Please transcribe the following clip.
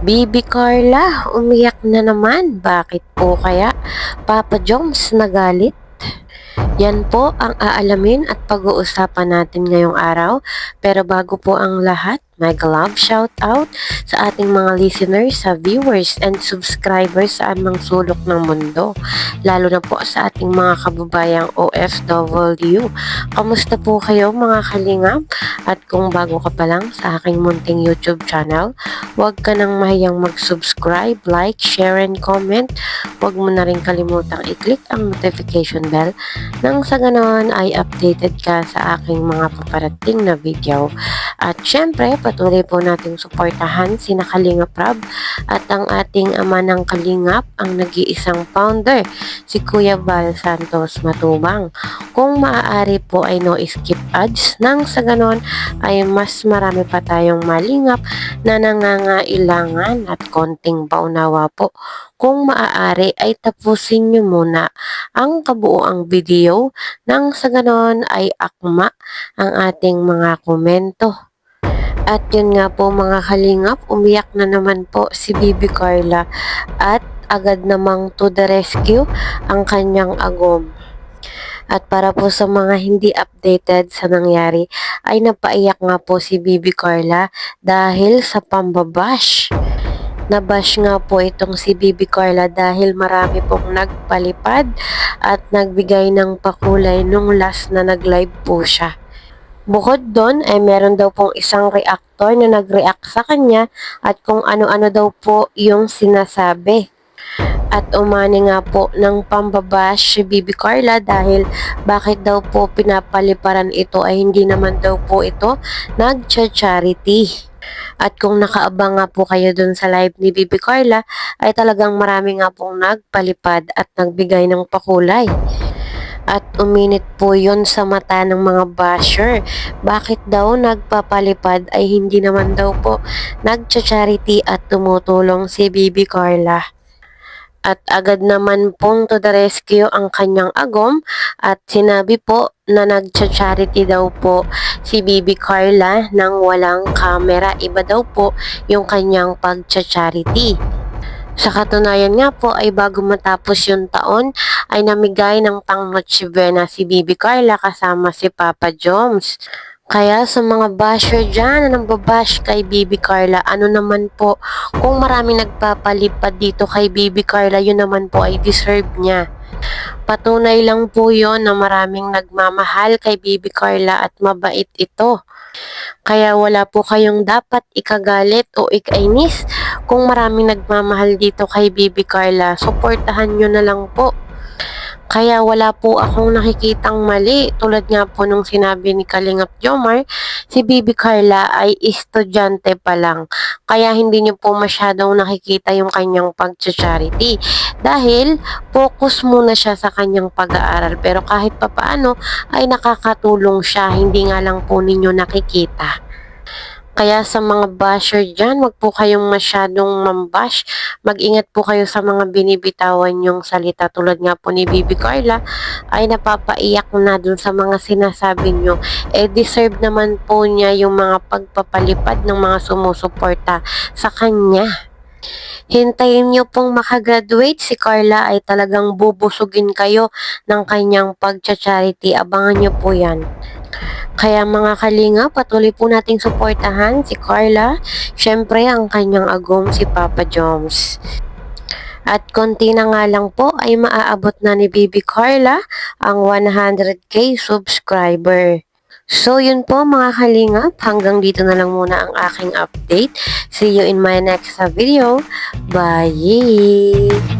Bibi Carla, umiyak na naman. Bakit po kaya? Papa Joms nagalit? Yan po ang aalamin at pag-uusapan natin ngayong araw. Pero bago po ang lahat, mega love shout out sa ating mga listeners, sa viewers and subscribers sa anumang sulok ng mundo. Lalo na po sa ating mga kababayang OFW. Kamusta po kayo mga kalingap? At kung bago ka pa lang sa aking munting YouTube channel, huwag ka nang mahiyang mag-subscribe, like, share, and comment. Huwag mo na rin kalimutang i-click ang notification bell nang sa ganon ay updated ka sa aking mga paparating na video. At syempre, patuloy po nating suportahan si Kalingap Rab at ang ating ama ng Kalingap, ang nag-iisang founder, si Kuya Val Santos Matubang. Kung maaari po ay no skip ads nang sa ganon ay mas marami pa tayong malingap na nangangailangan at konting paunawa po. Kung maaari ay tapusin nyo muna ang kabuoang video nang sa ganon ay akma ang ating mga komento. At yun nga po mga kalingap, umiyak na naman po si Bibi Carla at agad namang to the rescue ang kanyang agom. At para po sa mga hindi updated sa nangyari, ay napaiyak nga po si Bibi Carla dahil sa pambabash. Nabash nga po itong si Bibi Carla dahil marami pong nagpalipad at nagbigay ng pakulay nung last na nag-live po siya. Bukod doon ay meron daw pong isang reactor na nag-react sa kanya at kung ano-ano daw po yung sinasabi. At umani nga po ng pambabash si Bibi Carla dahil bakit daw po pinapaliparan ito ay hindi naman daw po ito nag-charity. At kung nakaabang nga po kayo dun sa live ni Bibi Carla ay talagang marami nga pong nagpalipad at nagbigay ng pakulay. At uminit po yon sa mata ng mga basher. Bakit daw nagpapalipad ay hindi naman daw po nagcha-charity at tumutulong si Bibi Carla. At agad naman pong to the rescue ang kanyang agom at sinabi po na nagcha-charity daw po si Bibi Carla nang walang camera. Iba daw po yung kanyang pagcha-charity. Sa katunayan nga po ay bago matapos yung taon ay namigay ng pang-Noche Buena si Bibi Carla kasama si Papa Joms. Kaya sa mga basher dyan na nambabash kay Bibi Carla, ano naman po, kung maraming nagpapalipad dito kay Bibi Carla, yun naman po ay deserve niya. Patunay lang po yon na maraming nagmamahal kay Bibi Carla at mabait ito. Kaya wala po kayong dapat ikagalit o ikainis kung maraming nagmamahal dito kay Bibi Carla. Suportahan nyo na lang po. Kaya wala po akong nakikitang mali. Tulad nga po nung sinabi ni Kalingap Jomar, si Bibi Carla ay estudyante pa lang. Kaya hindi nyo po masyadong nakikita yung kanyang pag-charity. Dahil focus muna siya sa kanyang pag-aaral. Pero kahit papaano ay nakakatulong siya. Hindi nga lang po ninyo nakikita. Kaya sa mga basher dyan, wag po kayong masyadong mambash. Mag-ingat po kayo sa mga binibitawan yung salita. Tulad nga po ni Bibi Carla, ay napapaiyak na dun sa mga sinasabi nyo. Deserve naman po niya yung mga pagpapalipad ng mga sumusuporta sa kanya. Hintayin nyo pong makagraduate, si Carla ay talagang bubusugin kayo ng kanyang pagcha-charity. Abangan nyo po yan. Kaya mga kalinga, patuloy po nating suportahan si Carla. Syempre, ang kanyang agom si Papa Joms. At konti na nga lang po ay maaabot na ni Bibi Carla ang 100k subscriber. So yun po mga kalingap, hanggang dito na lang muna ang aking update. See you in my next video. Bye!